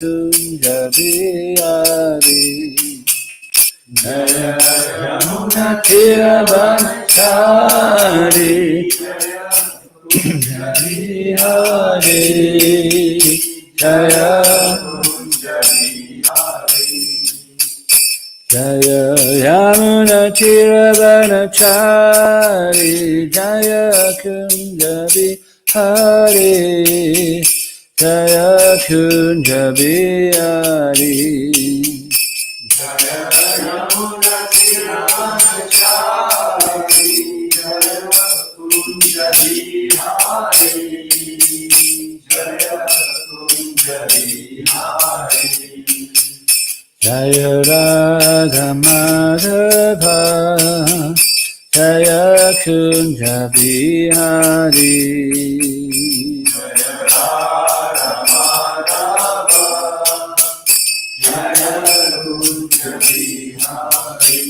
Kunja Bihari Jaya Yamuna Tiravanachari Kunja Bihari Jaya Jaya Yamuna Tiravanachari Jaya Kunja Bihari Jaya Kunja Bihari Jaya Yamuna Tiravanachari Jaya Kunja Bihari Jaya Kunja Bihari Jaya Radha Madhava Jaya Kunja Bihari Jaya Radha Madhava Jaya Kunja Bihari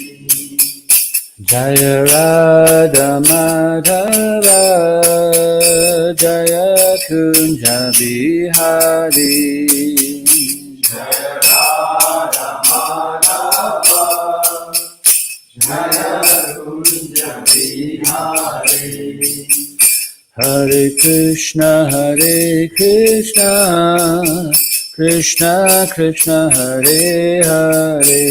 Jaya Radha Madhava Jaya Kunja Bihari Jaya Radha Madhava Jaya Kunja Bihari Hare Krishna Krishna Krishna Hare Hare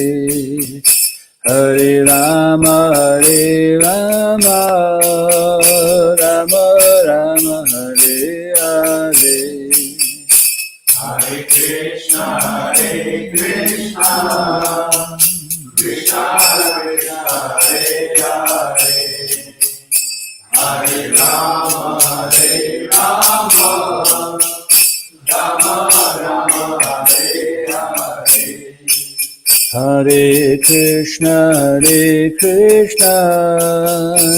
Hare Rama Rama Rama Hare Hare Hare Krishna Krishna Krishna Hare Hare Hare Rama Rama Rama Hare Hare Hare Krishna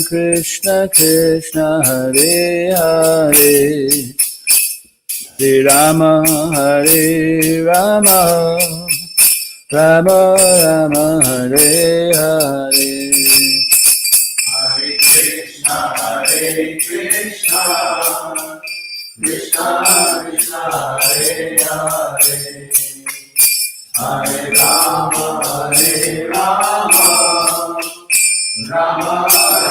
Krishna Krishna Hare Hare Hare Rama Rama Rama Hare Hare Hare Krishna Krishna Krishna Hare Hare Hare Rama Rama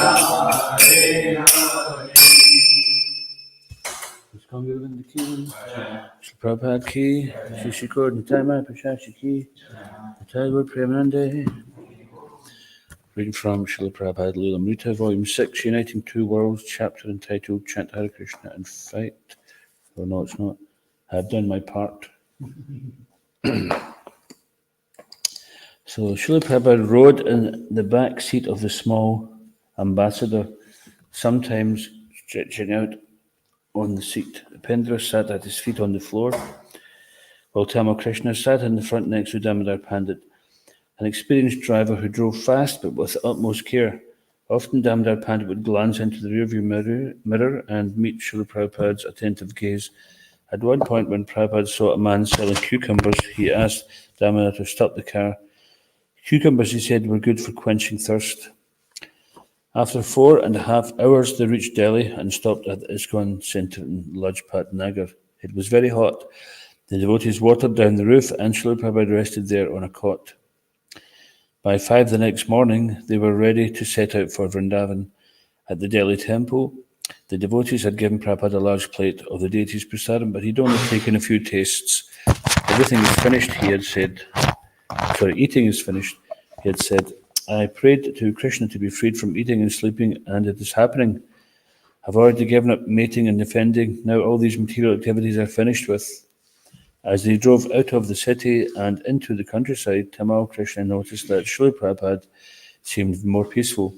Rama Hare Hare. Govind ki, Shri Prabhupada ki, Shri Shikur Nitama Prashashi ki, Tadwar Premanande. Reading from Srila Prabhupada Lilamrita, Volume 6, Uniting Two Worlds, chapter entitled Chant Hare Krishna and Fight. Oh no, it's not. I've done my part. So Srila Prabhupada rode in the back seat of the small ambassador, sometimes stretching out on the seat. Upendra sat at his feet on the floor, while Tamal Krishna sat in the front next to Damodar Pandit, an experienced driver who drove fast but with utmost care. Often Damodar Pandit would glance into the rearview mirror and meet Srila Prabhupada's attentive gaze. At one point, when Prabhupada saw a man selling cucumbers, he asked Damodar to stop the car. Cucumbers, he said, were good for quenching thirst. After 4.5 hours, they reached Delhi and stopped at the ISKCON Centre in Lajpat Nagar. It was very hot. The devotees watered down the roof, and Srila Prabhupada rested there on a cot. By 5 the next morning, they were ready to set out for Vrindavan. At the Delhi temple, the devotees had given Prabhupada a large plate of the deity's prasadam, but he'd only taken a few tastes. Everything is finished, he had said. Eating is finished, he had said. I prayed to Krishna to be freed from eating and sleeping, and it is happening. I've already given up mating and defending. Now all these material activities are finished with. As they drove out of the city and into the countryside, Tamal Krishna noticed that Srila Prabhupada seemed more peaceful.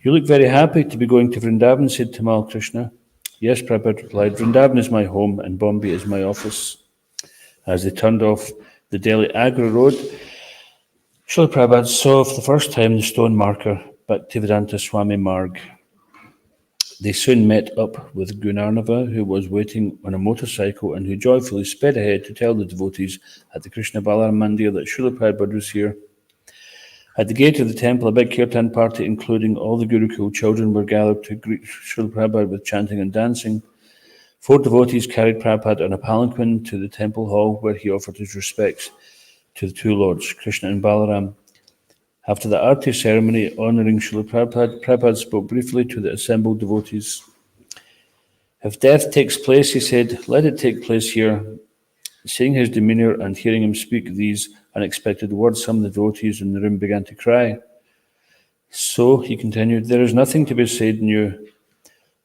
You look very happy to be going to Vrindavan, said Tamal Krishna. Yes, Prabhupada replied, Vrindavan is my home and Bombay is my office. As they turned off the Delhi Agra road, Srila Prabhupada saw for the first time the stone marker, Bhaktivedanta Swami Marg. They soon met up with Gunarnava, who was waiting on a motorcycle and who joyfully sped ahead to tell the devotees at the Krishna Balaram Mandir that Srila Prabhupada was here. At the gate of the temple, a big kirtan party, including all the Gurukul children, were gathered to greet Srila Prabhupada with chanting and dancing. 4 devotees carried Prabhupada on a palanquin to the temple hall where he offered his respects to the two lords, Krishna and Balaram. After the arti ceremony honouring Srila Prabhupada, Prabhupada spoke briefly to the assembled devotees. If death takes place, he said, let it take place here. Seeing his demeanour and hearing him speak these unexpected words, some of the devotees in the room began to cry. So, he continued, there is nothing to be said new.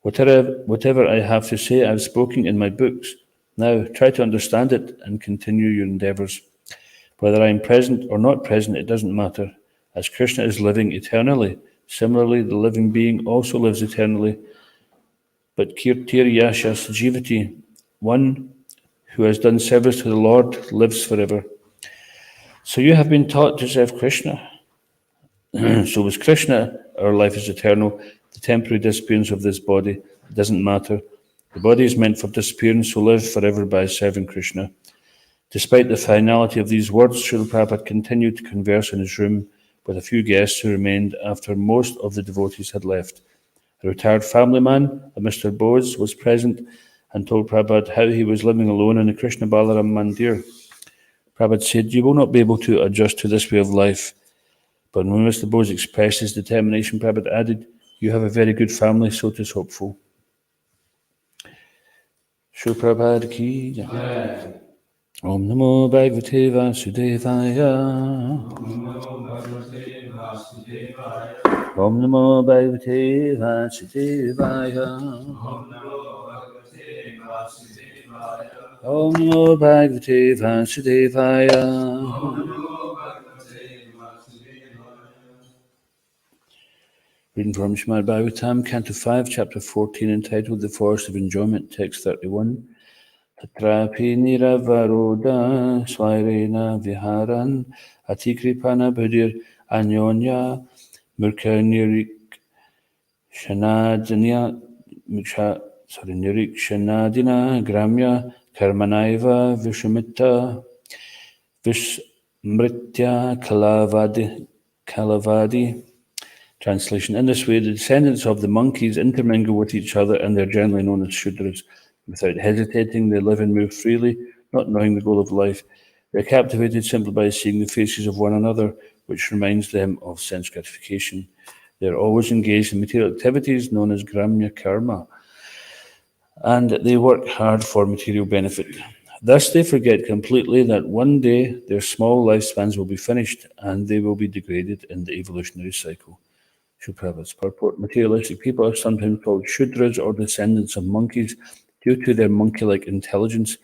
Whatever I have to say, I have spoken in my books. Now, try to understand it and continue your endeavours. Whether I am present or not present, it doesn't matter, as Krishna is living eternally. Similarly, the living being also lives eternally. But Kirtir Yashas Jivati, one who has done service to the Lord, lives forever. So you have been taught to serve Krishna. So with Krishna, our life is eternal. The temporary disappearance of this body, it doesn't matter. The body is meant for disappearance, so live forever by serving Krishna. Despite the finality of these words, Srila Prabhupada continued to converse in his room with a few guests who remained after most of the devotees had left. A retired family man, a Mr. Bose, was present and told Prabhupada how he was living alone in the Krishna Balaram Mandir. Prabhupada said, you will not be able to adjust to this way of life. But when Mr. Bose expressed his determination, Prabhupada added, you have a very good family, so it is hopeful. Srila Prabhupada ki jai. Om Namo Bhagavate Vasudevaya. Om Namo Bhagavate Vasudevaya. Om Namo Bhagavate Vasudevaya. Om Namo Bhagavate Vasudevaya. Om Namo Bhagavate Vasudevaya. Reading from Srimad Bhagavatam, Canto 5, Chapter 14, entitled The Forest of Enjoyment, Text 31. Tatrapi niravaroda swairena viharan atikripana budir anyonya murka nirik shanadina gramya karmanaiva vishamitta vismritya kalavadi. Translation. In this way, the descendants of the monkeys intermingle with each other and they're generally known as Shudras. Without hesitating, they live and move freely, not knowing the goal of life. They're captivated simply by seeing the faces of one another, which reminds them of sense gratification. They're always engaged in material activities known as gramya karma, and they work hard for material benefit. Thus, they forget completely that one day their small lifespans will be finished and they will be degraded in the evolutionary cycle. Prabhupada's purport. Materialistic people are sometimes called Shudras or descendants of monkeys due to their monkey-like intelligence.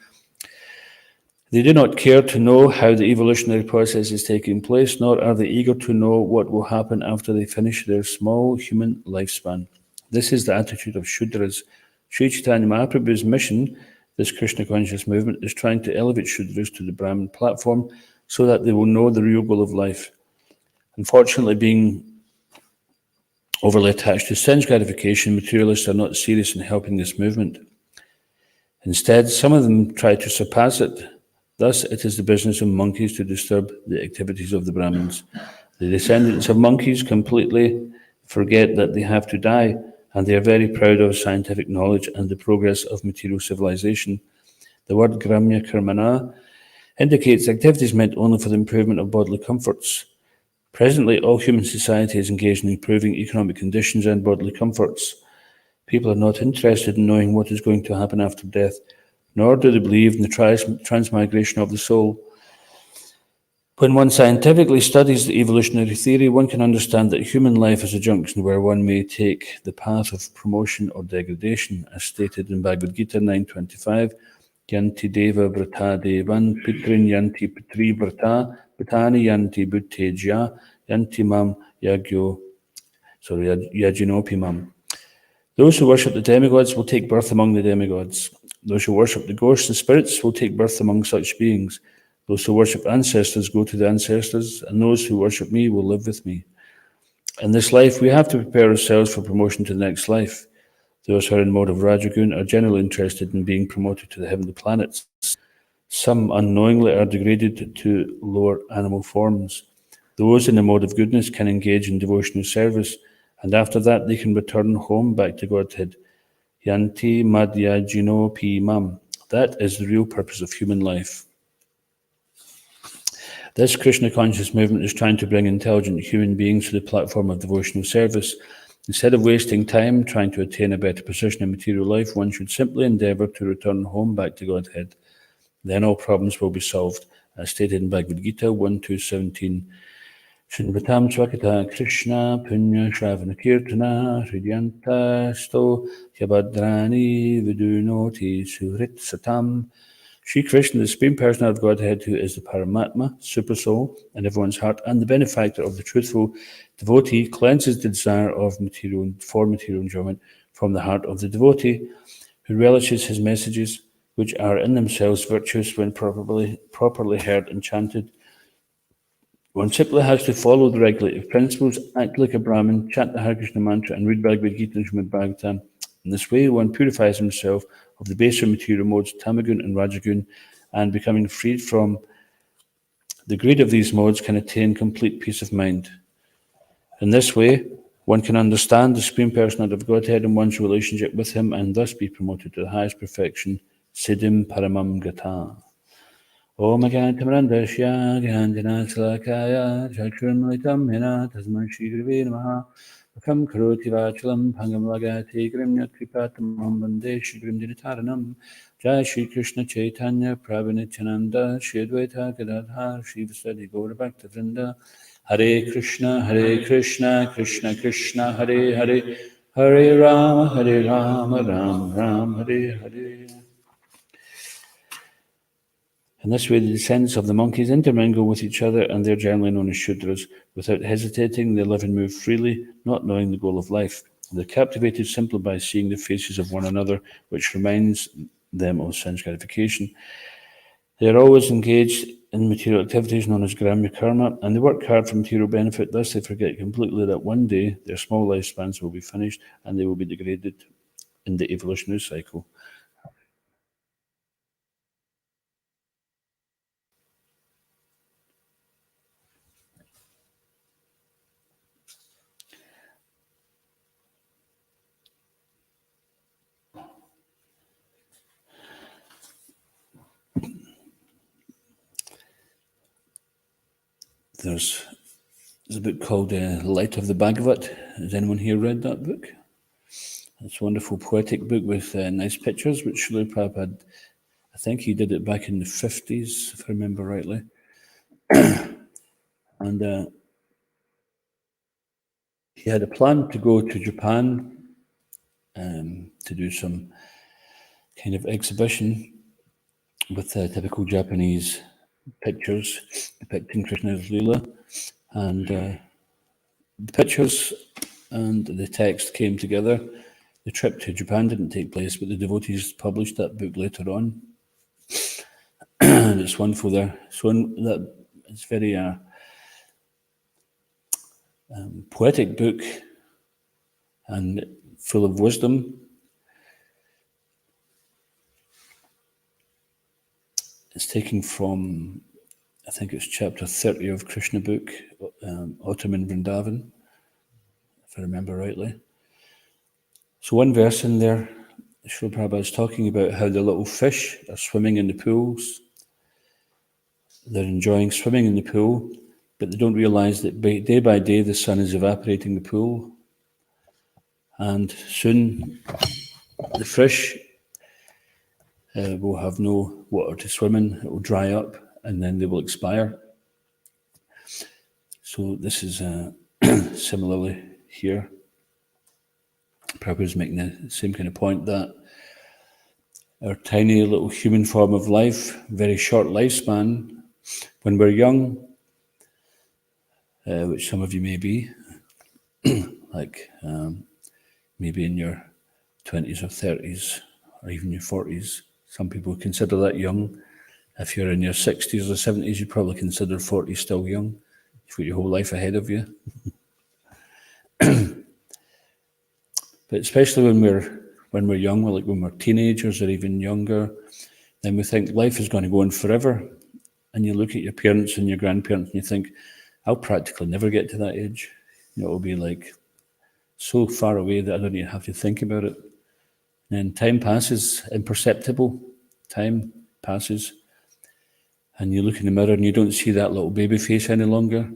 They do not care to know how the evolutionary process is taking place, nor are they eager to know what will happen after they finish their small human lifespan. This is the attitude of Shudras. Sri Chaitanya Mahaprabhu's mission, this Krishna conscious movement, is trying to elevate Shudras to the Brahmin platform so that they will know the real goal of life. Unfortunately, being overly attached to sense gratification, materialists are not serious in helping this movement. Instead, some of them try to surpass it. Thus, it is the business of monkeys to disturb the activities of the Brahmins. The descendants of monkeys completely forget that they have to die, and they are very proud of scientific knowledge and the progress of material civilization. The word gramya karmana indicates activities meant only for the improvement of bodily comforts. Presently, all human society is engaged in improving economic conditions and bodily comforts. People are not interested in knowing what is going to happen after death, nor do they believe in the transmigration of the soul. When one scientifically studies the evolutionary theory, one can understand that human life is a junction where one may take the path of promotion or degradation, as stated in Bhagavad Gita 9.25, Yanti deva vrata devan pitrin yanti pitri vrata Bhatani yanti bhuttejya yanti mam yajinopi mam. Those who worship the demigods will take birth among the demigods. Those who worship the ghosts and spirits will take birth among such beings. Those who worship ancestors go to the ancestors, and those who worship me will live with me. In this life, we have to prepare ourselves for promotion to the next life. Those who are in the mode of Rajagun are generally interested in being promoted to the heavenly planets. Some unknowingly are degraded to lower animal forms. Those in the mode of goodness can engage in devotional service, and after that they can return home back to Godhead. Yanti madhya jino mam. That is the real purpose of human life. This Krishna conscious movement is trying to bring intelligent human beings to the platform of devotional service. Instead of wasting time trying to attain a better position in material life, one should simply endeavour to return home back to Godhead. Then all problems will be solved, as stated in Bhagavad Gita 1.2.17. Shinvatam Swakata Krishna Punya Shravana Kirtana Hridyanta Sto Yabadrani Vidunoti Surit Satam. Sri Krishna, the Supreme Personality of Godhead, who is the Paramatma, Super Soul, in everyone's heart, and the benefactor of the truthful devotee, cleanses the desire of material enjoyment from the heart of the devotee, who relishes his messages, which are in themselves virtuous when properly heard and chanted. One simply has to follow the regulative principles, act like a Brahmin, chant the Hare Krishna mantra, and read Bhagavad Gita and Srimad Bhagavatam. In this way, one purifies himself of the baser material modes, Tamagun and Rajagun, and becoming freed from the greed of these modes can attain complete peace of mind. In this way, one can understand the Supreme Personality of Godhead and one's relationship with Him, and thus be promoted to the highest perfection, Siddhim Paramam Gata. Om Agantamarandasya Gandhina Salakaya Chakramritam Hina Tasman Shri Gurave Namaha Vakam Karoti Vachalam Bhangam Lagati Grimya Kripatam Bande Shri Grimdinitaranam Jai Shri Krishna Chaitanya Prabhu Shri Advaita Gadadhar Shri Vasadi Gaura Bhakta Vrinda Hare Krishna Krishna Krishna Hare Hare Hare Rama Rama Rama Hare Hare. In this way, the descendants of the monkeys intermingle with each other, and they are generally known as Shudras. Without hesitating, they live and move freely, not knowing the goal of life. They are captivated simply by seeing the faces of one another, which reminds them of sense gratification. They are always engaged in material activities known as Gramya Karma, and they work hard for material benefit. Thus, they forget completely that one day their small lifespans will be finished and they will be degraded in the evolutionary cycle. There's a book called Light of the Bhagavat. Has anyone here read that book? It's a wonderful poetic book with nice pictures, which Srila Prabhupada, I think he did it back in the 50s, if I remember rightly. And he had a plan to go to Japan to do some kind of exhibition with typical Japanese pictures depicting Krishna's Leela. And the pictures and the text came together. The trip to Japan didn't take place, but the devotees published that book later on. And it's wonderful there. So that it's very poetic book and full of wisdom. It's taken from, I think it's chapter 30 of Krishna book, Autumn in Vrindavan, if I remember rightly. So one verse in there, Srila Prabhupada is talking about how the little fish are swimming in the pools. They're enjoying swimming in the pool, but they don't realize that day by day the sun is evaporating the pool. And soon the fish will have no water to swim in. It will dry up and then they will expire. So this is similarly here. Prabhupada is making the same kind of point that our tiny little human form of life, very short lifespan, when we're young, which some of you may be, like maybe in your 20s or 30s or even your 40s. Some people consider that young. If you're in your 60s or 70s, you probably consider 40 still young. You've got your whole life ahead of you. But especially when we're young, like when we're teenagers or even younger, then we think life is going to go on forever. And you look at your parents and your grandparents and you think, I'll practically never get to that age. It'll be like so far away that I don't even have to think about it. And time passes, imperceptible. Time passes. And you look in the mirror and you don't see that little baby face any longer.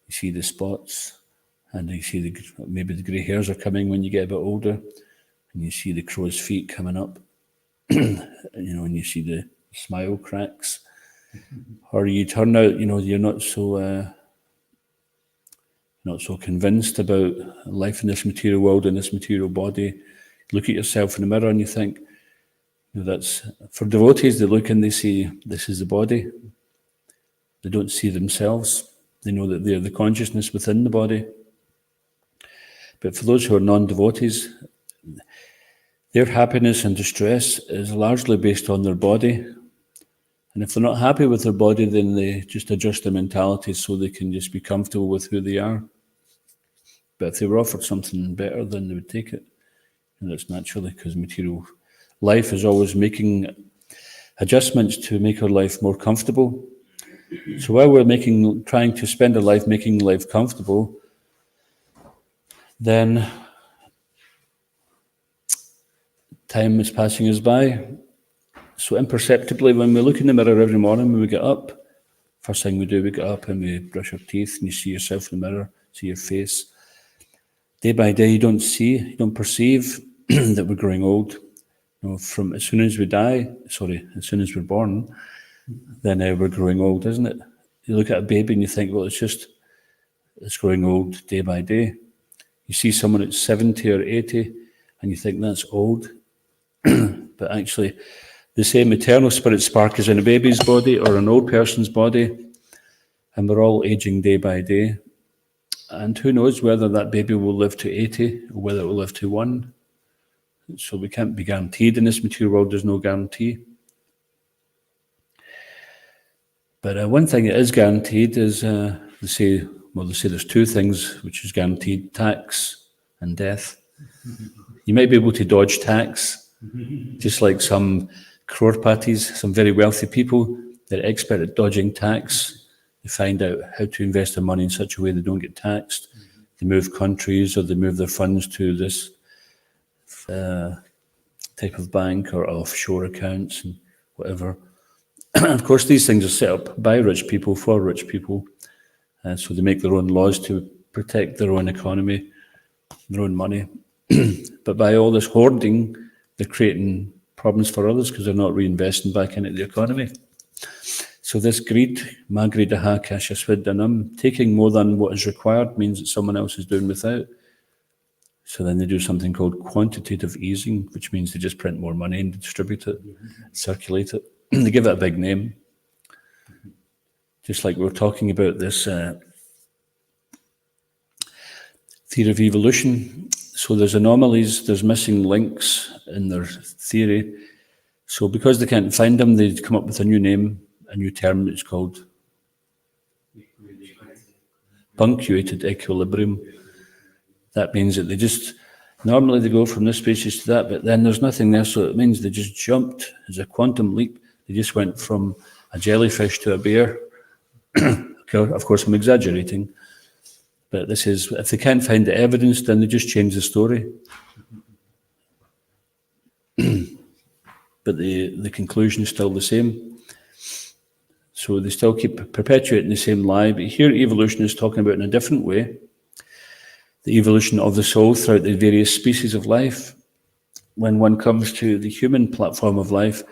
You see the spots, and you see maybe the grey hairs are coming when you get a bit older, and you see the crow's feet coming up, and you see the smile cracks. Or you turn out, you're not so convinced about life in this material world, in this material body. Look at yourself in the mirror and you think, that's for devotees. They look and they see this is the body. They don't see themselves. They know that they're the consciousness within the body. But for those who are non-devotees, their happiness and distress is largely based on their body. And if they're not happy with their body, then they just adjust their mentality so they can just be comfortable with who they are. But if they were offered something better, then they would take it. And that's naturally, because material life is always making adjustments to make our life more comfortable. So while we're trying to spend our life making life comfortable, then time is passing us by. So imperceptibly, when we look in the mirror every morning when we get up, first thing we do, we get up and we brush our teeth, and you see yourself in the mirror, see your face. Day by day, you don't perceive that we're growing old. From as soon as we're born, then we're growing old, isn't it? You look at a baby and you think, well, it's growing old day by day. You see someone at 70 or 80 and you think that's old. But actually, the same eternal spirit spark is in a baby's body or an old person's body, and we're all aging day by day. And who knows whether that baby will live to 80 or whether it will live to 1. So we can't be guaranteed in this material world. There's no guarantee. But one thing that is guaranteed is, they say there's two things which is guaranteed: tax and death. You might be able to dodge tax, just like some crorpatis, some very wealthy people, they're expert at dodging tax. They find out how to invest their money in such a way they don't get taxed. They move countries, or they move their funds to this type of bank or offshore accounts and whatever. Of course, these things are set up by rich people for rich people. So they make their own laws to protect their own economy, their own money. But by all this hoarding, they're creating problems for others because they're not reinvesting back into the economy. So this greed, magridaha kashasviddanam, taking more than what is required, means that someone else is doing without. So then they do something called quantitative easing, which means they just print more money and distribute it, circulate it. They give it a big name. Just like we were talking about this theory of evolution. So there's anomalies, there's missing links in their theory. So because they can't find them, they come up with a new name, a new term. It's called punctuated equilibrium. That means that normally they go from this species to that, but then there's nothing there, so it means they just jumped. It's a quantum leap. They just went from a jellyfish to a bear. Of course, I'm exaggerating, but this is, if they can't find the evidence, then they just change the story. But the conclusion is still the same. So they still keep perpetuating the same lie, but here evolution is talking about in a different way. The evolution of the soul throughout the various species of life. When one comes to the human platform of life,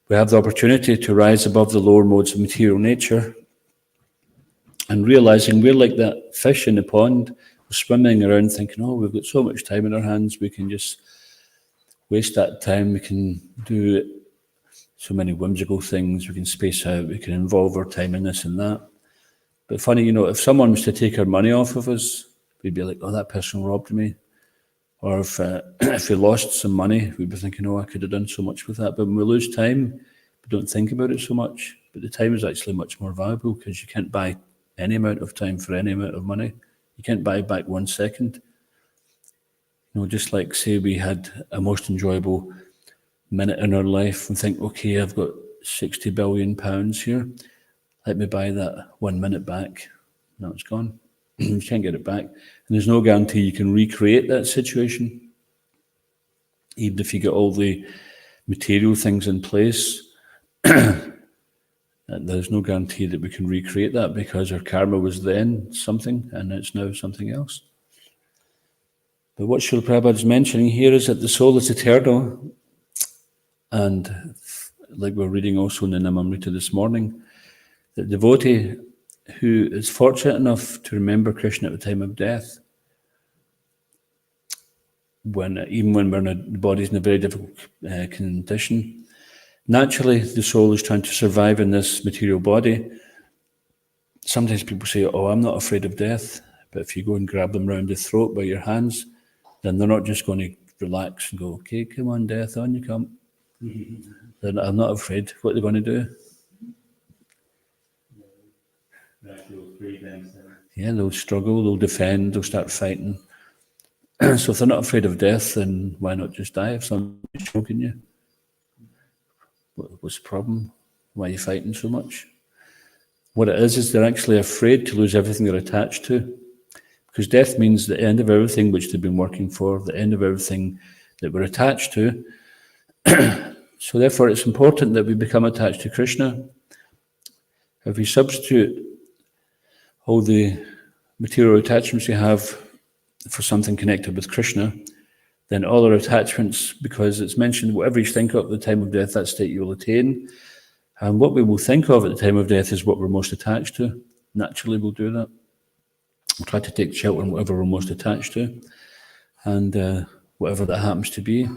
we have the opportunity to rise above the lower modes of material nature and realizing we're like that fish in the pond, we're swimming around thinking, oh, we've got so much time in our hands, we can just waste that time, we can do so many whimsical things, we can space out, we can involve our time in this and that. But funny, if someone was to take our money off of us, we'd be like, oh, that person robbed me. Or if we lost some money, we'd be thinking, oh, I could have done so much with that. But when we lose time, we don't think about it so much. But the time is actually much more valuable because you can't buy any amount of time for any amount of money. You can't buy back 1 second. Just like, say, we had a most enjoyable minute in our life and think, okay, I've got £60 billion here. Let me buy that 1 minute back. Now it's gone. You can't get it back. And there's no guarantee you can recreate that situation. even if you get all the material things in place, there's no guarantee that we can recreate that, because our karma was then something and it's now something else. But what Srila Prabhupada is mentioning here is that the soul is eternal, and like we're reading also in the Namamrita this morning, the devotee who is fortunate enough to remember Krishna at the time of death, even when the body's in a very difficult condition, naturally the soul is trying to survive in this material body. Sometimes people say, oh, I'm not afraid of death, but if you go and grab them round the throat by your hands, then they're not just going to relax and go, okay, come on, death, on you come. I'm not afraid. What are they going to do? Yeah, they'll struggle, they'll defend, they'll start fighting. So if they're not afraid of death, then why not just die if somebody's choking you? What's the problem? Why are you fighting so much? What it is they're actually afraid to lose everything they're attached to. Because death means the end of everything which they've been working for, the end of everything that we're attached to. So therefore it's important that we become attached to Krishna. If we substitute all the material attachments we have for something connected with Krishna, then all our attachments, because it's mentioned, whatever you think of at the time of death, that state you will attain. And what we will think of at the time of death is what we're most attached to. Naturally, we'll do that. We'll try to take shelter in whatever we're most attached to, and whatever that happens to be.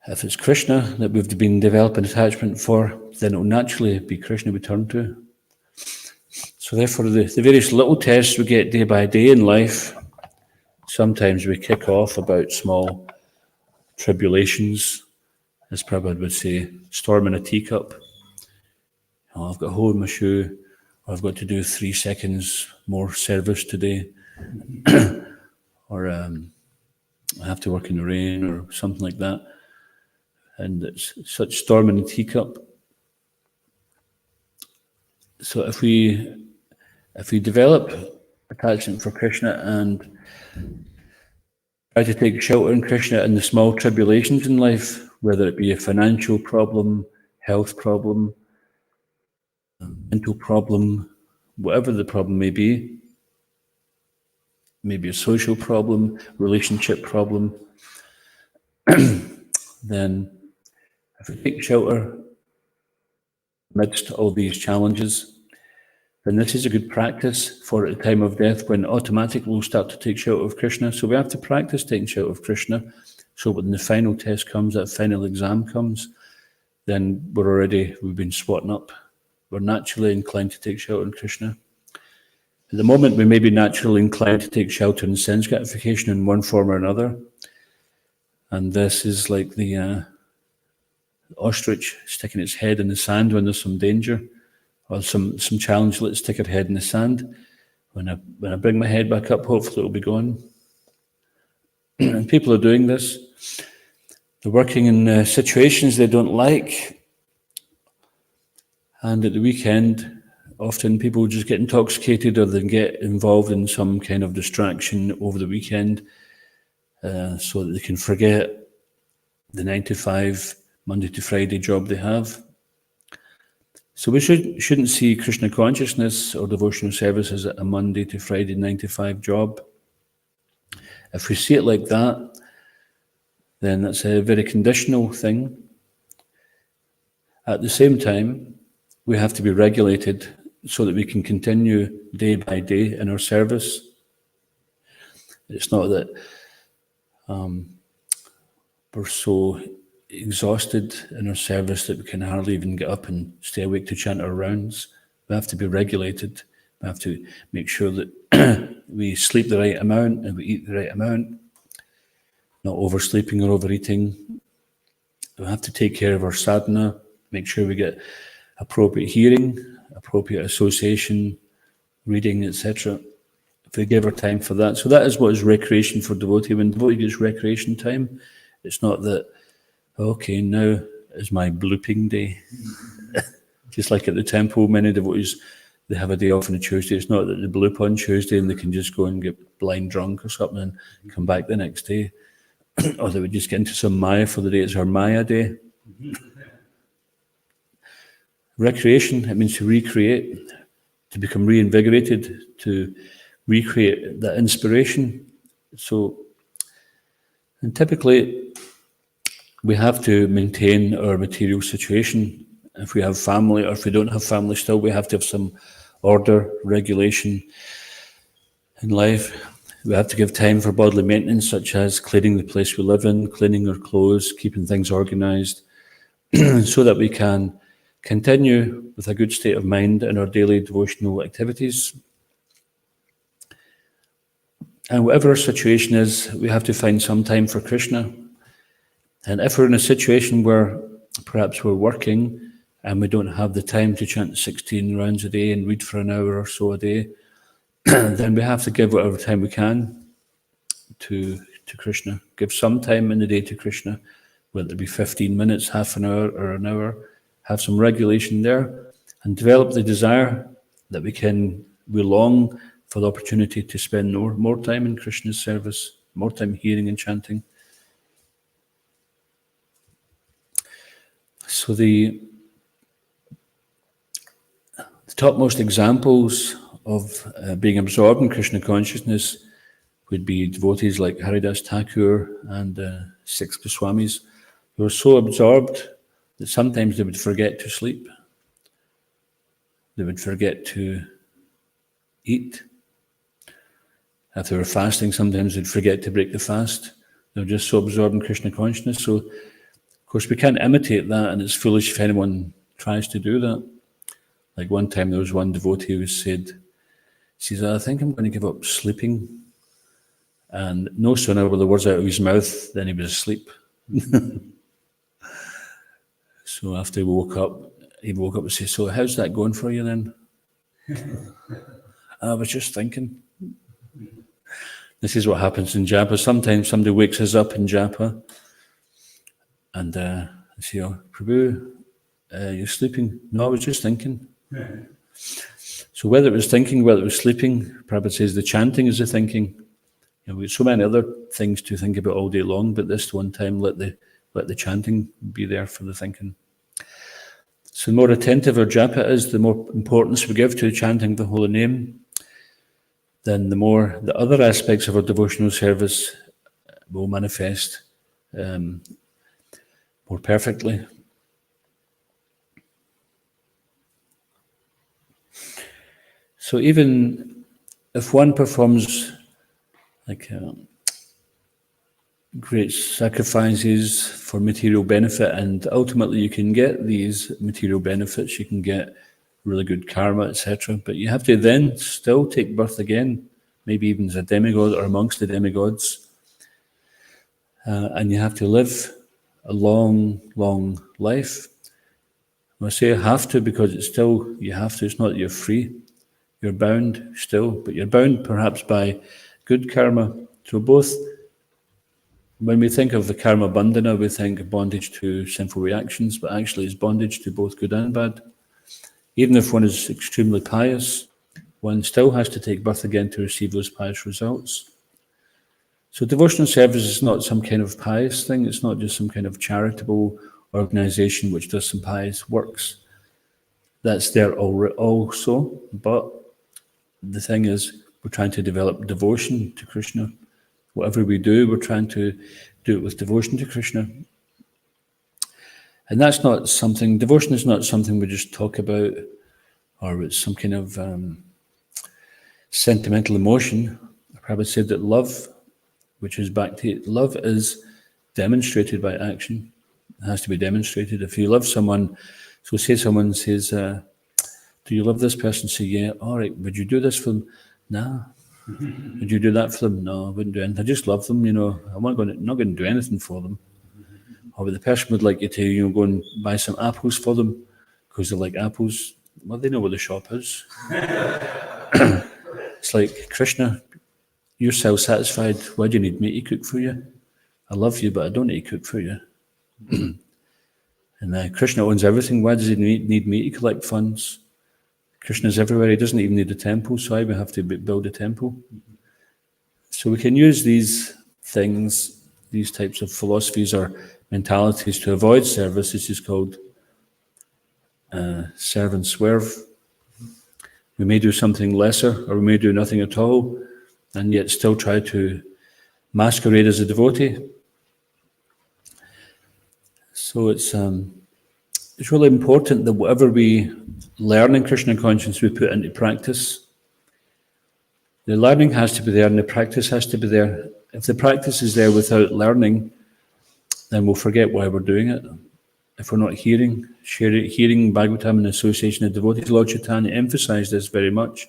If it's Krishna that we've been developing attachment for, then it will naturally be Krishna we turn to. So therefore, the various little tests we get day by day in life, sometimes we kick off about small tribulations, as Prabhupada would say, storm in a teacup. Oh, I've got a hole in my shoe, or I've got to do 3 seconds more service today, or I have to work in the rain, or something like that. And it's such storm in a teacup. So if we develop attachment for Krishna and try to take shelter in Krishna in the small tribulations in life, whether it be a financial problem, health problem, mental problem, whatever the problem may be, maybe a social problem, relationship problem, then if we take shelter amidst all these challenges, then this is a good practice for at the time of death, when automatically we'll start to take shelter of Krishna. So we have to practice taking shelter of Krishna, so when the final test comes, that final exam comes, then we've been swatting up. We're naturally inclined to take shelter in Krishna. At the moment, we may be naturally inclined to take shelter in sense gratification in one form or another. And this is like the ostrich sticking its head in the sand when there's some danger, or some challenge. Let's stick our head in the sand. When I bring my head back up, hopefully it'll be gone. And people are doing this. They're working in situations they don't like. And at the weekend, often people just get intoxicated, or they get involved in some kind of distraction over the weekend, so that they can forget the 9 to 5, Monday to Friday job they have. So we shouldn't see Krishna consciousness or devotional service as a Monday to Friday 9 to 5 job. If we see it like that, then that's a very conditional thing. At the same time, we have to be regulated so that we can continue day by day in our service. It's not that we're so exhausted in our service that we can hardly even get up and stay awake to chant our rounds. We have to be regulated. We have to make sure that we sleep the right amount and we eat the right amount, not oversleeping or overeating. We have to take care of our sadhana, make sure we get appropriate hearing, appropriate association, reading, etc. If we give our time for that. So that is what is recreation for devotee. When devotee gets recreation time, it's not that, okay, now is my blooping day. Just like at the temple, many devotees, they have a day off on a Tuesday. It's not that they bloop on Tuesday and they can just go and get blind drunk or something and come back the next day. or that we just get into some Maya for the day. It's our Maya day. Recreation, it means to recreate, to become reinvigorated, to recreate that inspiration. So, and typically, we have to maintain our material situation. If we have family, or if we don't have family still, we have to have some order, regulation in life. We have to give time for bodily maintenance, such as cleaning the place we live in, cleaning our clothes, keeping things organised, so that we can continue with a good state of mind in our daily devotional activities. And whatever our situation is, we have to find some time for Krishna. And if we're in a situation where perhaps we're working and we don't have the time to chant 16 rounds a day and read for an hour or so a day, then we have to give whatever time we can to Krishna. Give some time in the day to Krishna, whether it be 15 minutes, half an hour, or an hour. Have some regulation there, and develop the desire that we long for the opportunity to spend more time in Krishna's service, more time hearing and chanting. So the topmost examples of being absorbed in Krishna consciousness would be devotees like Haridas Thakur and 6 Goswamis, who were so absorbed that sometimes they would forget to sleep. They would forget to eat. If they were fasting, sometimes they'd forget to break the fast. They were just so absorbed in Krishna consciousness. So, of course, we can't imitate that, and it's foolish if anyone tries to do that. Like one time there was one devotee who said, I think I'm going to give up sleeping. And no sooner were the words out of his mouth than he was asleep. So after he woke up and said, so how's that going for you then? I was just thinking. This is what happens in japa. Sometimes somebody wakes us up in japa and they say, Prabhu, you're sleeping. No, I was just thinking. So whether it was thinking, whether it was sleeping, Prabhupada says the chanting is the thinking. We have so many other things to think about all day long, but this one time let the chanting be there for the thinking. So the more attentive our japa is, the more importance we give to chanting the holy name, then the more the other aspects of our devotional service will manifest more perfectly. So even if one performs great sacrifices for material benefit, and ultimately you can get these material benefits, you can get really good karma, etc. But you have to then still take birth again, maybe even as a demigod or amongst the demigods. And you have to live a long, long life. I say have to because it's still, you have to, it's not that you're free. You're bound still, but you're bound perhaps by good karma. So both, when we think of the karma bandhana, we think bondage to sinful reactions, but actually it's bondage to both good and bad. Even if one is extremely pious, one still has to take birth again to receive those pious results. So devotional service is not some kind of pious thing. It's not just some kind of charitable organization which does some pious works. That's there also, but the thing is, we're trying to develop devotion to Krishna. Whatever we do, we're trying to do it with devotion to Krishna. And that's not something, devotion is not something we just talk about, or it's some kind of sentimental emotion. Prabhupada said that love, which is bhakti, love is demonstrated by action. It has to be demonstrated. If you love someone, so say someone says, do you love this person? Say, yeah. All right, would you do this for them? No. Would you do that for them? No, I wouldn't do anything. I just love them, I'm not going to do anything for them. Or the person would like you to, go and buy some apples for them because they like apples. Well, they know where the shop is. It's like, Krishna, you're self-satisfied. Why do you need me to cook for you? I love you, but I don't need to cook for you. And Krishna owns everything. Why does he need me to collect funds? Krishna's everywhere. He doesn't even need a temple, so we have to build a temple. So we can use these things, these types of philosophies or mentalities to avoid service. This is called serve and swerve. We may do something lesser, or we may do nothing at all, and yet still try to masquerade as a devotee. So it's really important that whatever we learn in Krishna consciousness, we put into practice. The learning has to be there, and the practice has to be there. If the practice is there without learning, then we'll forget why we're doing it. If we're not hearing Bhagavatam in association of devotees, Lord Chaitanya emphasized this very much.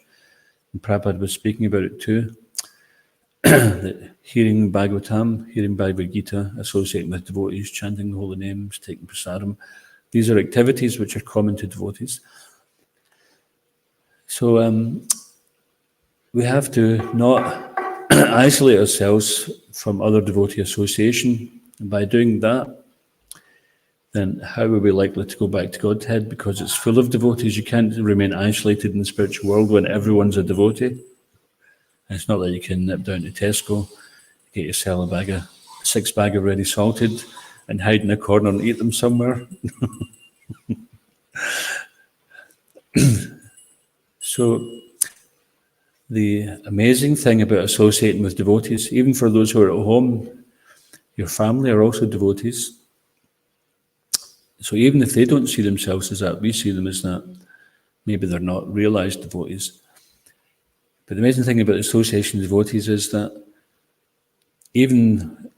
And Prabhupada was speaking about it too. That hearing Bhagavatam, hearing Bhagavad Gita, associating with devotees, chanting the holy names, taking prasadam, these are activities which are common to devotees. So we have to not isolate ourselves from other devotee association. And by doing that, then how are we likely to go back to Godhead? Because it's full of devotees. You can't remain isolated in the spiritual world when everyone's a devotee. And it's not that you can nip down to Tesco, get yourself a six bag of ready salted, and hide in a corner and eat them somewhere. So the amazing thing about associating with devotees, even for those who are at home, your family are also devotees. So even if they don't see themselves as that, we see them as that. Maybe they're not realized devotees. But the amazing thing about association with devotees is that even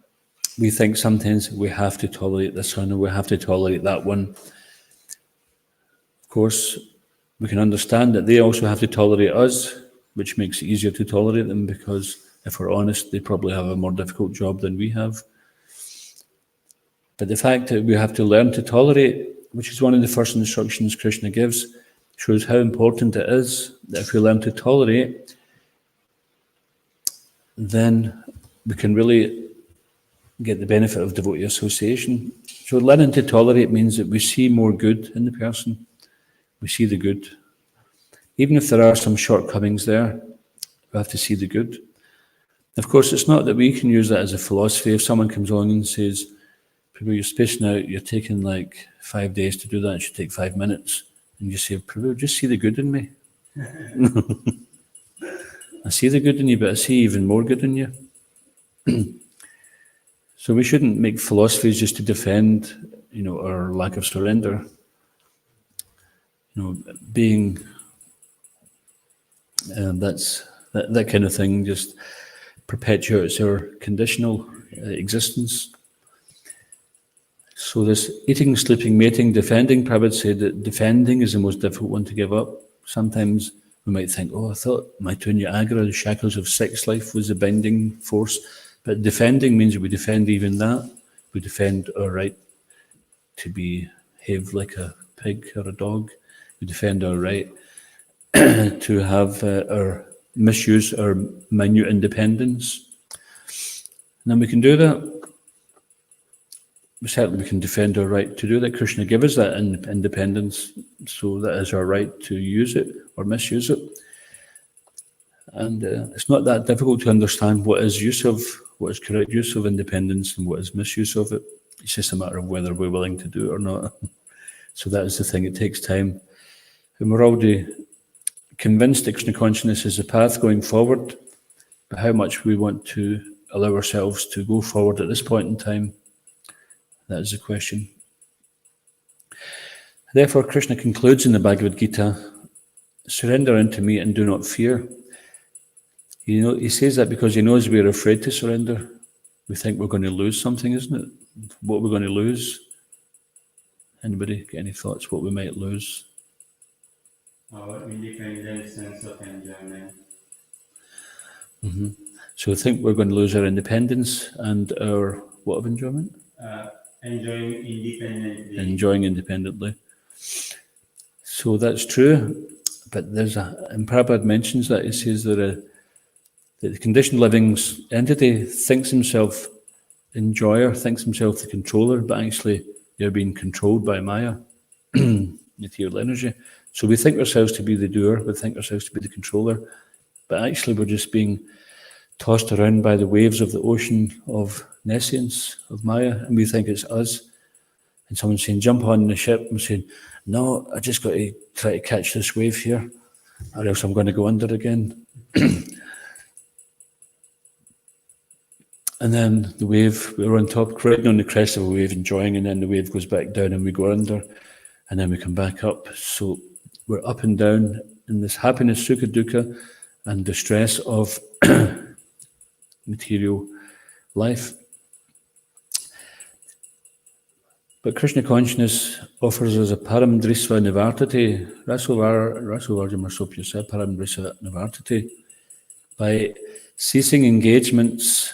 we think sometimes we have to tolerate this one or we have to tolerate that one. Of course, we can understand that they also have to tolerate us, which makes it easier to tolerate them because, if we're honest, they probably have a more difficult job than we have. But the fact that we have to learn to tolerate, which is one of the first instructions Krishna gives, shows how important it is that if we learn to tolerate, then we can really get the benefit of devotee association. So learning to tolerate means that we see more good in the person. We see the good. Even if there are some shortcomings there, we have to see the good. Of course, it's not that we can use that as a philosophy. If someone comes along and says, Prabhu, you're spacing out, you're taking like 5 days to do that, it should take 5 minutes. And you say, Prabhu, just see the good in me. I see the good in you, but I see even more good in you. So we shouldn't make philosophies just to defend, our lack of surrender. Being that kind of thing just perpetuates our conditional existence. So this eating, sleeping, mating, defending, Prabhupada said that defending is the most difficult one to give up. Sometimes we might think, I thought my Tunya Agra, the shackles of sex life, was the binding force. But defending means that we defend even that. We defend our right to behave like a pig or a dog. We defend our right to have misuse our minute independence. And then we can do that. Certainly we can defend our right to do that. Krishna gave us that independence, so that is our right to use it or misuse it. And it's not that difficult to understand what is correct use of independence and what is misuse of it. It's just a matter of whether we're willing to do it or not. So that is the thing, it takes time. And we're already convinced that Krishna consciousness is the path going forward, but how much we want to allow ourselves to go forward at this point in time, that is the question. Therefore, Krishna concludes in the Bhagavad Gita, surrender unto me and do not fear. He says that because he knows we're afraid to surrender. We think we're going to lose something, isn't it? What are we going to lose? Anybody get any thoughts what we might lose? Our independent sense of enjoyment. So we think we're going to lose our independence and our what of enjoyment? Enjoying independently. Enjoying independently. So that's true, but and Prabhupada mentions that. He says that the conditioned living entity thinks himself enjoyer, thinks himself the controller, but actually they're being controlled by Maya, material energy. So we think ourselves to be the doer, we think ourselves to be the controller, but actually we're just being tossed around by the waves of the ocean of nescience of Maya, and we think it's us. And someone's saying, jump on the ship. I'm saying, no, I just got to try to catch this wave here, or else I'm going to go under again. And then the wave, we were on top, riding on the crest of a wave, enjoying, and then the wave goes back down and we go under, and then we come back up. So we're up and down in this happiness, sukha, dukkha, and distress of material life. But Krishna consciousness offers us a paramdrisva nivartati, rasovarjam arsopyasa paramdrisva nivartati. By ceasing engagements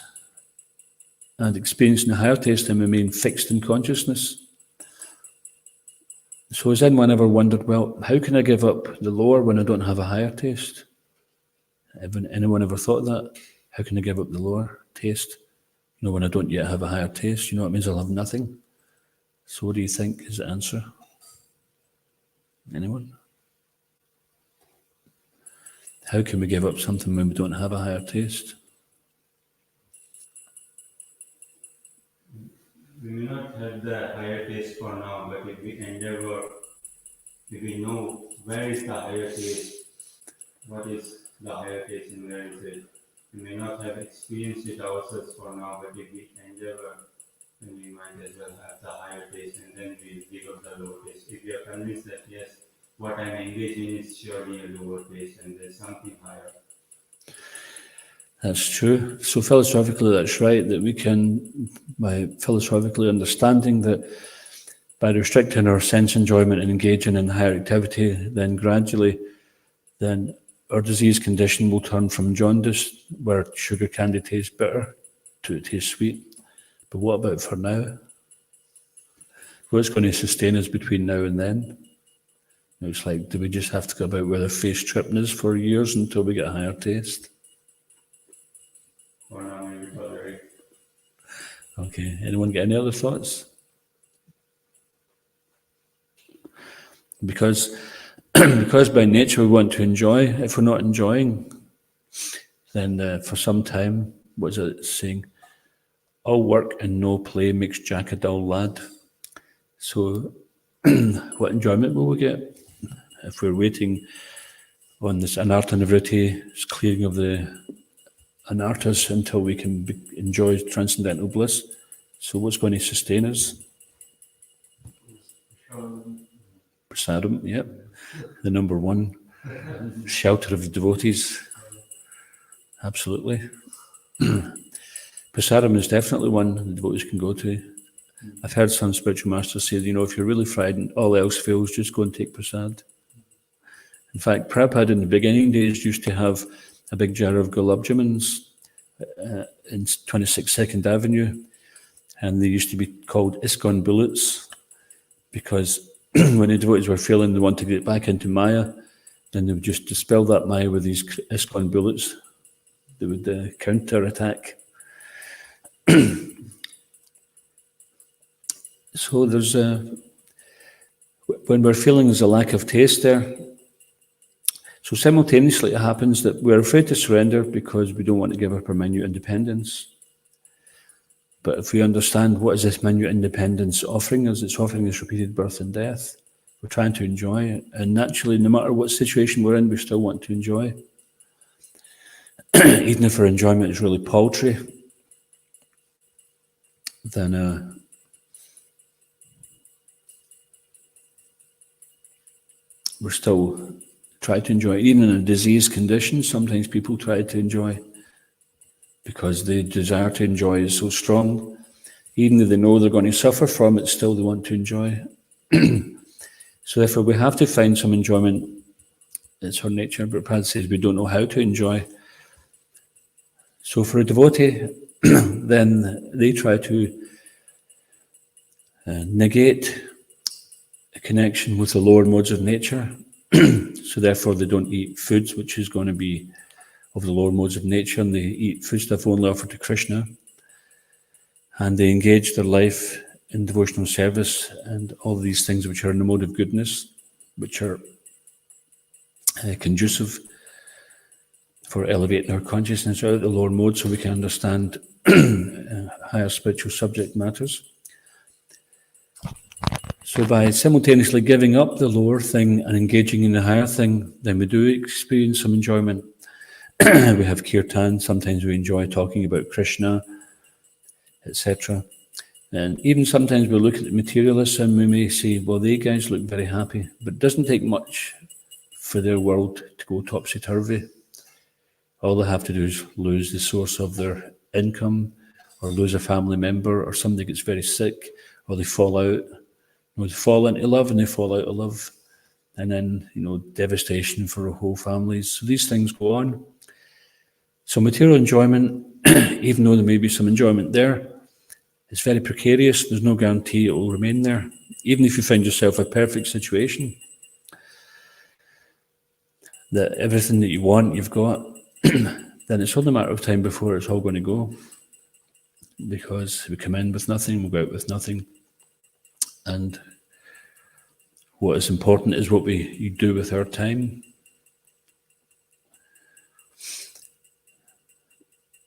and experiencing a higher taste and remain fixed in consciousness. So has anyone ever wondered, well, how can I give up the lower when I don't have a higher taste? Anyone ever thought that? How can I give up the lower taste? You know, when I don't yet have a higher taste, you know, it means I'll have nothing. So what do you think is the answer? Anyone? How can we give up something when we don't have a higher taste? We may not have the higher taste for now, but if we endeavor, if we know where is the higher taste, what is the higher taste and where is it, we may not have experienced it ourselves for now, but if we endeavor, then we might as well have the higher taste and then we give up the lower taste. If we are convinced that yes, what I'm engaged in is surely a lower taste and there's something higher. That's true. So philosophically, that's right, that we can, by philosophically understanding that by restricting our sense enjoyment and engaging in higher activity, then gradually, then our disease condition will turn from jaundice, where sugar candy tastes bitter, to it tastes sweet. But what about for now? What's going to sustain us between now and then? It's like, do we just have to go about with our face tripping for years until we get a higher taste? For now, maybe tolerate. Okay, anyone get any other thoughts? Because by nature we want to enjoy. If we're not enjoying, then for some time, what is it saying? All work and no play makes Jack a dull lad. So what enjoyment will we get? If we're waiting on this anartha nivritti, clearing of the anarthas until we can enjoy transcendental bliss. So what's going to sustain us? Prasadam, yep. The number one shelter of the devotees. Absolutely. Prasadam is definitely one the devotees can go to. I've heard some spiritual masters say, you know, if you're really fried and all else fails, just go and take prasad. In fact, Prabhupada in the beginning days used to have a big jar of gulab jamans in 26 2nd Avenue, and they used to be called ISKCON bullets, because when the devotees were feeling they want to get back into Maya, then they would just dispel that Maya with these ISKCON bullets. They would counter-attack. So there's when we're feeling there's a lack of taste there, so simultaneously it happens that we're afraid to surrender because we don't want to give up our minute independence. But if we understand what is this minute independence offering us, it's offering us repeated birth and death. We're trying to enjoy it. And naturally, no matter what situation we're in, we still want to enjoy. Even if our enjoyment is really paltry, then we're still trying to enjoy. Even in a disease condition, sometimes people try to enjoy because the desire to enjoy is so strong. Even though they know they're going to suffer from it, still they want to enjoy. So therefore we have to find some enjoyment. It's our nature. But Prabhupada says we don't know how to enjoy. So for a devotee, then they try to negate a connection with the lower modes of nature. So therefore they don't eat foods which is going to be of the lower modes of nature, and they eat foodstuff only offered to Krishna. And they engage their life in devotional service and all these things which are in the mode of goodness, which are conducive for elevating our consciousness out of the lower mode so we can understand higher spiritual subject matters. So by simultaneously giving up the lower thing and engaging in the higher thing, then we do experience some enjoyment. We have kirtan, sometimes we enjoy talking about Krishna, etc. And even sometimes we look at the materialists and we may say, well, they guys look very happy, but it doesn't take much for their world to go topsy-turvy. All they have to do is lose the source of their income, or lose a family member, or somebody gets very sick, or they fall out. They fall into love and they fall out of love. And then, devastation for whole families. So these things go on. So material enjoyment, even though there may be some enjoyment there, it's very precarious. There's no guarantee it will remain there. Even if you find yourself a perfect situation, that everything that you want, you've got, then it's only a matter of time before it's all going to go. Because we come in with nothing, we go out with nothing. And what is important is what you do with our time.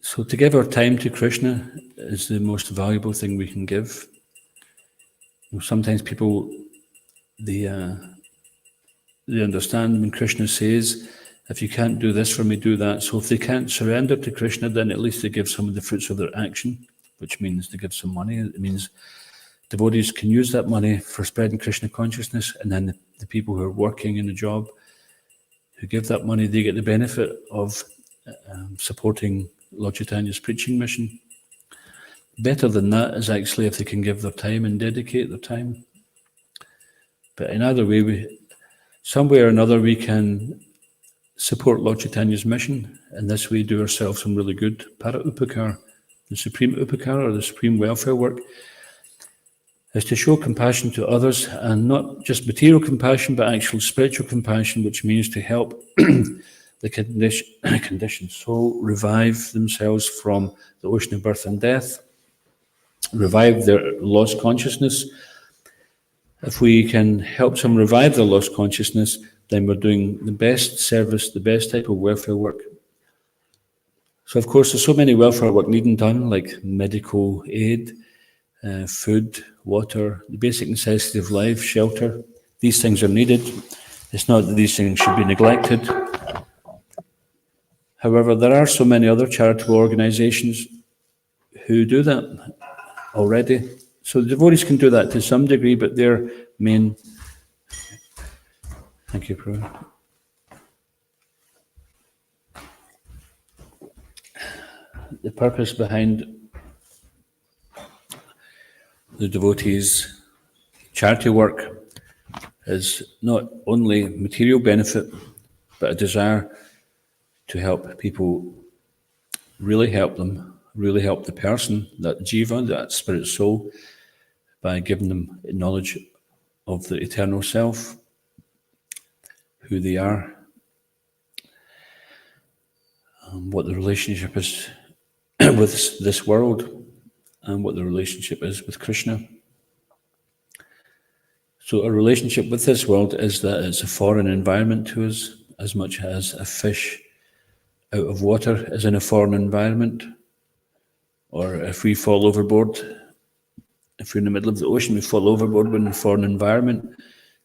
So to give our time to Krishna is the most valuable thing we can give. Sometimes people, they understand when Krishna says, if you can't do this for me, do that. So if they can't surrender to Krishna, then at least they give some of the fruits of their action, which means they give some money. It means devotees can use that money for spreading Krishna consciousness, and then the people who are working in the job, who give that money, they get the benefit of supporting Lord Chaitanya's preaching mission. Better than that is actually if they can give their time and dedicate their time. But in either way, some way or another, we can support Lord Chaitanya's mission, and this way do ourselves some really good para upakar. The supreme upakar, or the supreme welfare work, is to show compassion to others, and not just material compassion, but actual spiritual compassion, which means to help the conditioned soul revive themselves from the ocean of birth and death, revive their lost consciousness. If we can help some revive their lost consciousness, then we're doing the best service, the best type of welfare work. So, of course, there's so many welfare work needing done, like medical aid, food, water, the basic necessities of life, shelter. These things are needed. It's not that these things should be neglected. However, there are so many other charitable organizations who do that already. So the devotees can do that to some degree, but their main... Thank you, Prabhupada. The purpose behind the devotees' charity work is not only material benefit, but a desire to help people, really help them, really help the person, that jiva, that spirit soul, by giving them knowledge of the eternal self, who they are, what the relationship is with this world, and what the relationship is with Krishna. So a relationship with this world is that it's a foreign environment to us, as much as a fish out of water is in a foreign environment. Or if we fall overboard, if we're in the middle of the ocean, we fall overboard, we're in a foreign environment,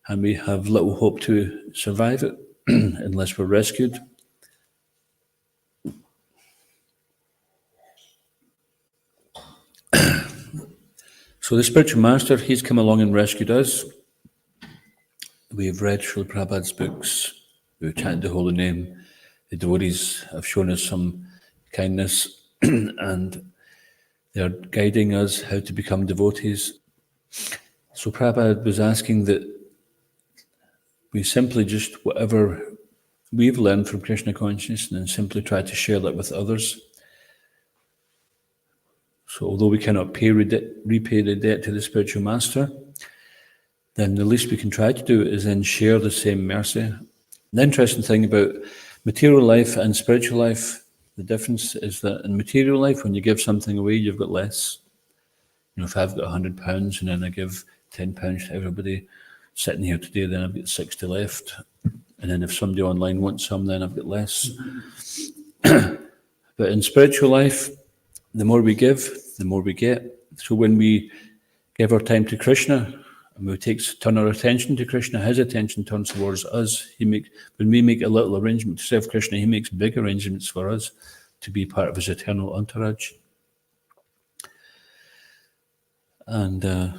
and we have little hope to survive it unless we're rescued. So the spiritual master, he's come along and rescued us. We've read Srila Prabhupada's books, we've chanted the holy name, the devotees have shown us some kindness and they're guiding us how to become devotees. So Prabhupada was asking that we simply just, whatever we've learned from Krishna consciousness, and simply try to share that with others. So although we cannot repay the debt to the spiritual master, then the least we can try to do is then share the same mercy. The interesting thing about material life and spiritual life, the difference is that in material life, when you give something away, you've got less. If I've got £100 and then I give £10 to everybody sitting here today, then I've got 60 left. And then if somebody online wants some, then I've got less. But in spiritual life, the more we give, the more we get. So when we give our time to Krishna, and we turn our attention to Krishna, his attention turns towards us. When we make a little arrangement to serve Krishna, he makes big arrangements for us to be part of his eternal entourage. And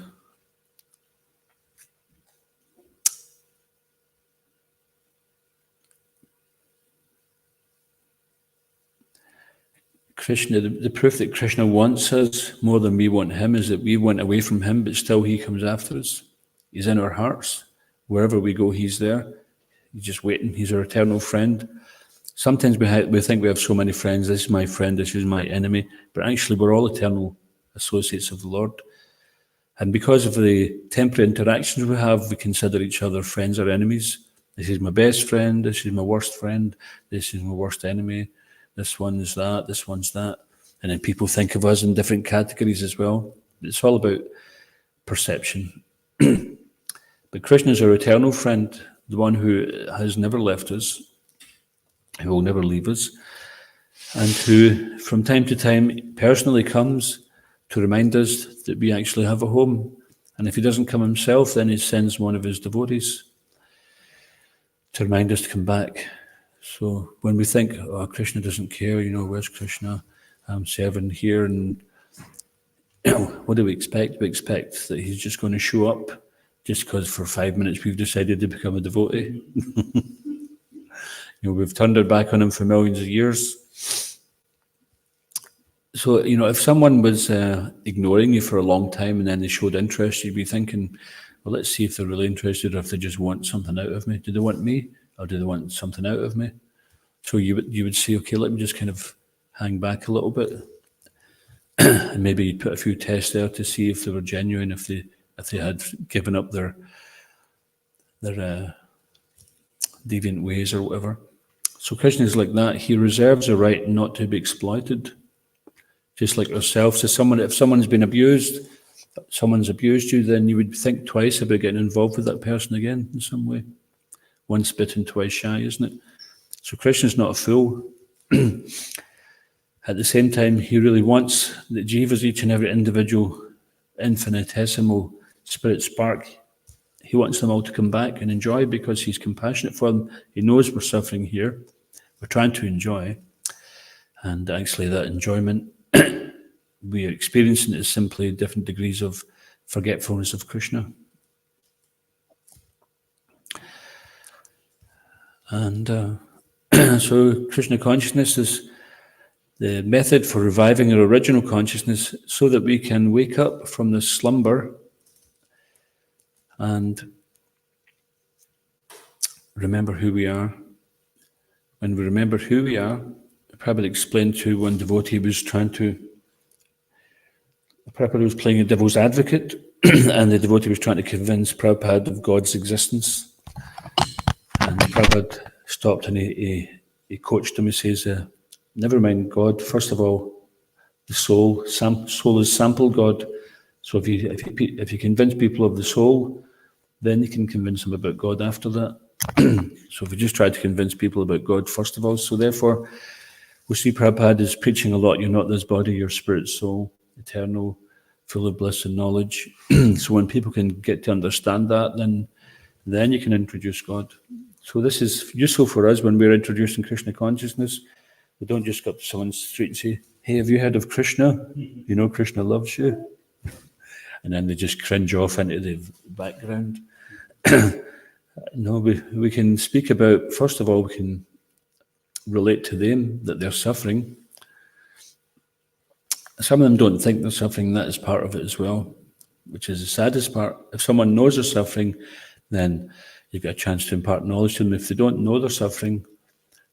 Krishna, the proof that Krishna wants us more than we want him is that we went away from him, but still he comes after us. He's in our hearts. Wherever we go, he's there. He's just waiting. He's our eternal friend. Sometimes we think we have so many friends. This is my friend, this is my enemy. But actually, we're all eternal associates of the Lord. And because of the temporary interactions we have, we consider each other friends or enemies. This is my best friend. This is my worst friend. This is my worst enemy. This one's that. This one's that. And then people think of us in different categories as well. It's all about perception. But Krishna is our eternal friend, the one who has never left us, who will never leave us, and who from time to time personally comes to remind us that we actually have a home. And if he doesn't come himself, then he sends one of his devotees to remind us to come back. So when we think, oh, Krishna doesn't care, where's Krishna? I'm serving here, and what do we expect? We expect that he's just going to show up just because for 5 minutes we've decided to become a devotee. We've turned our back on him for millions of years. So, if someone was ignoring you for a long time and then they showed interest, you'd be thinking, well, let's see if they're really interested or if they just want something out of me. Do they want me or do they want something out of me? So you would say, okay, let me just kind of hang back a little bit. And maybe you'd put a few tests there to see if they were genuine, if they had given up their deviant ways or whatever. So Krishna is like that. He reserves a right not to be exploited. Just like ourselves. So if someone's been abused, someone's abused you, then you would think twice about getting involved with that person again in some way. Once bitten, twice shy, isn't it? So Krishna's not a fool. At the same time, he really wants the jivas, each and every individual infinitesimal spirit spark. He wants them all to come back and enjoy because he's compassionate for them. He knows we're suffering here. We're trying to enjoy. And actually that enjoyment we are experiencing is simply different degrees of forgetfulness of Krishna. And so Krishna consciousness is the method for reviving our original consciousness so that we can wake up from this slumber and remember who we are. When we remember who we are, Prabhupada explained to one devotee Prabhupada was playing a devil's advocate, and the devotee was trying to convince Prabhupada of God's existence. And Prabhupada stopped and he coached him. He says, never mind God. First of all, the soul is sample God. So if you convince people of the soul, then you can convince them about God after that. So if we just try to convince people about God first of all, so therefore we see Prabhupada is preaching a lot. You're not this body, you're spirit, soul, eternal, full of bliss and knowledge. So when people can get to understand that, then you can introduce God. So this is useful for us when we're introducing Krishna consciousness. We don't just go up to someone's street and say, hey, have you heard of Krishna? You know Krishna loves you. And then they just cringe off into the background. No, we can speak about, first of all, we can relate to them that they're suffering. Some of them don't think they're suffering. That is part of it as well, which is the saddest part. If someone knows they're suffering, then you get a chance to impart knowledge to them. If they don't know they're suffering,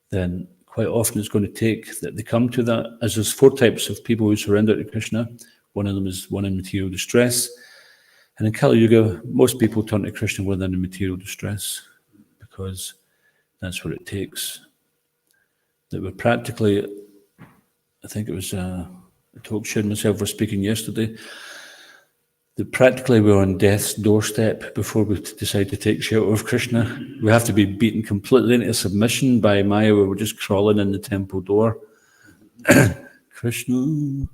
then quite often it's going to take that they come to that. As there's 4 types of people who surrender to Krishna. One of them is one in material distress. And in Kali Yuga, most people turn to Krishna when they're in material distress because that's what it takes. That we're practically, I think it was, I told Shir and myself were speaking yesterday, that practically we're on death's doorstep before we decide to take shelter of Krishna. We have to be beaten completely into submission by Maya, where we're just crawling in the temple door. Krishna.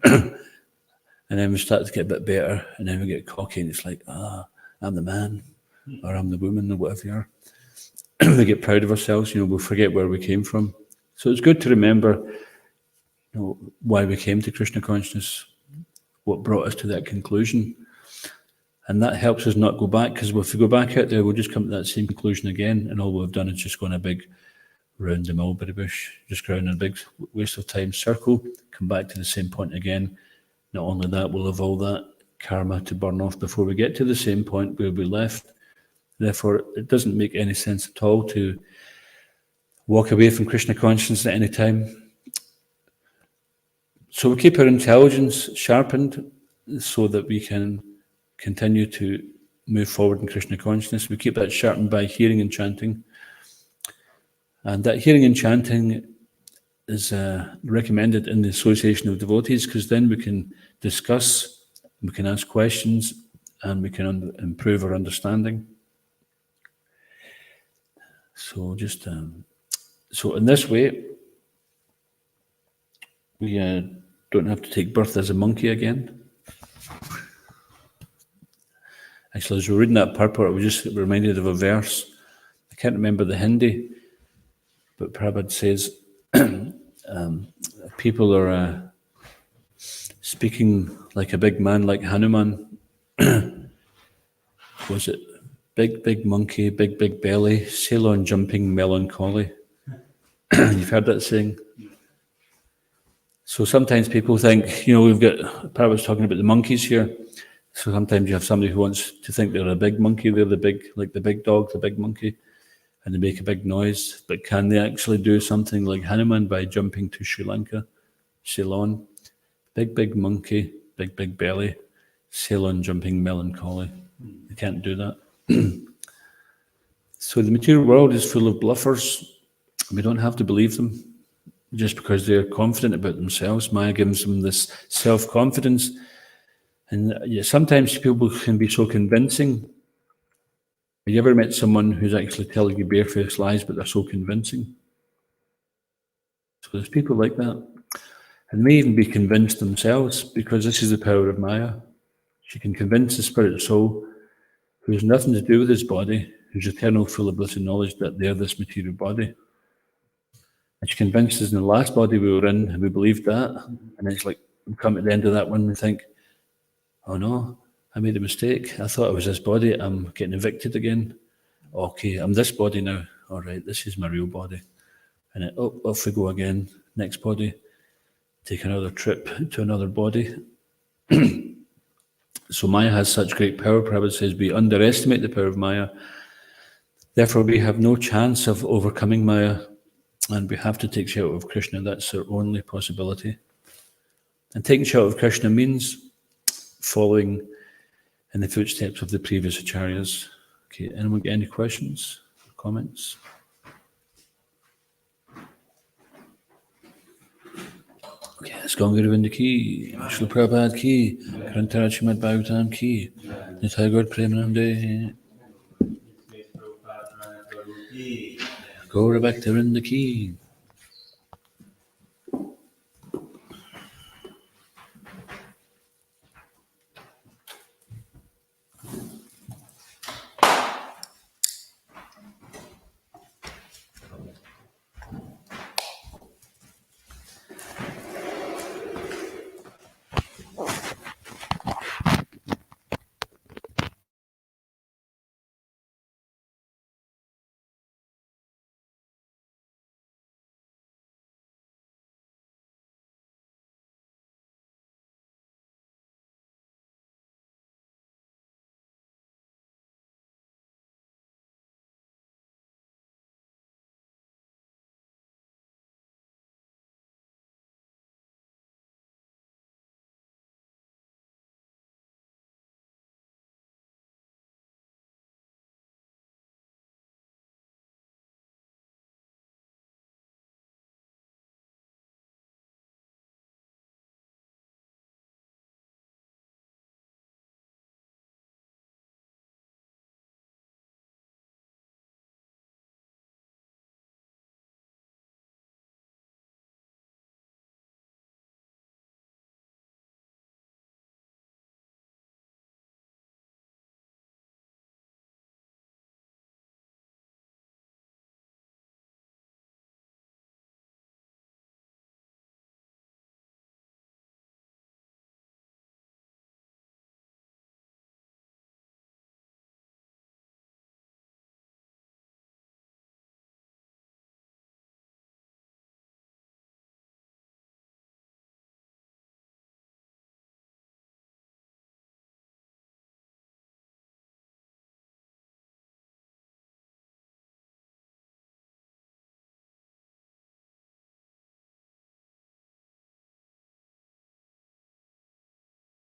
And then we start to get a bit better, and then we get cocky, and it's like, I'm the man, or I'm the woman, or whatever you are. We get proud of ourselves, we'll forget where we came from. So it's good to remember why we came to Krishna consciousness, what brought us to that conclusion. And that helps us not go back, because if we go back out there, we'll just come to that same conclusion again, and all we've done is just go in a big round the mulberry bush, just go in a big waste of time circle, come back to the same point again. Not only that, we'll have all that karma to burn off before we get to the same point where we left. Therefore, it doesn't make any sense at all to walk away from Krishna consciousness at any time. So we keep our intelligence sharpened so that we can continue to move forward in Krishna consciousness. We keep that sharpened by hearing and chanting. And that hearing and chanting is recommended in the association of devotees, because then we can discuss, we can ask questions, and we can improve our understanding. So so in this way, we don't have to take birth as a monkey again. Actually, as we were reading that purport, I was just reminded of a verse. I can't remember the Hindi, but Prabhupada says, people are speaking like a big man, like Hanuman. Was it big monkey, big belly, sail on jumping melancholy? You've heard that saying? So sometimes people think, we've got, Prabhupada's talking about the monkeys here. So sometimes you have somebody who wants to think they're a big monkey, they're the big dog, the big monkey, and they make a big noise. But can they actually do something like Hanuman by jumping to Sri Lanka, Ceylon? Big monkey, big belly, sail on jumping melancholy. They can't do that. So the material world is full of bluffers. We don't have to believe them just because they're confident about themselves. Maya gives them this self-confidence. And sometimes people can be so convincing. Have you ever met someone who's actually telling you barefaced lies, but they're so convincing? So there's people like that. And may even be convinced themselves, because this is the power of Maya. She can convince the spirit soul, who has nothing to do with his body, who's eternal, full of bliss and knowledge, that they're this material body. And she convinced us in the last body we were in, and we believed that. And it's like, we come at the end of that one and we think, oh no, I made a mistake. I thought I was this body. I'm getting evicted again. Okay, I'm this body now. All right, this is my real body. And off we go again. Next body. Take another trip to another body. So Maya has such great power. Prabhupada says we underestimate the power of Maya. Therefore, we have no chance of overcoming Maya, and we have to take shelter of Krishna. That's our only possibility. And taking shelter of Krishna means following in the footsteps of the previous acharyas. Okay, anyone get any questions, comments? Okay, let's go on Guru ki, Srila Prabhupada ki, Grantara Srimad Bhagavatam ki, Nitai Gaur Premanande, Gaura Bhakta Vrinda ki.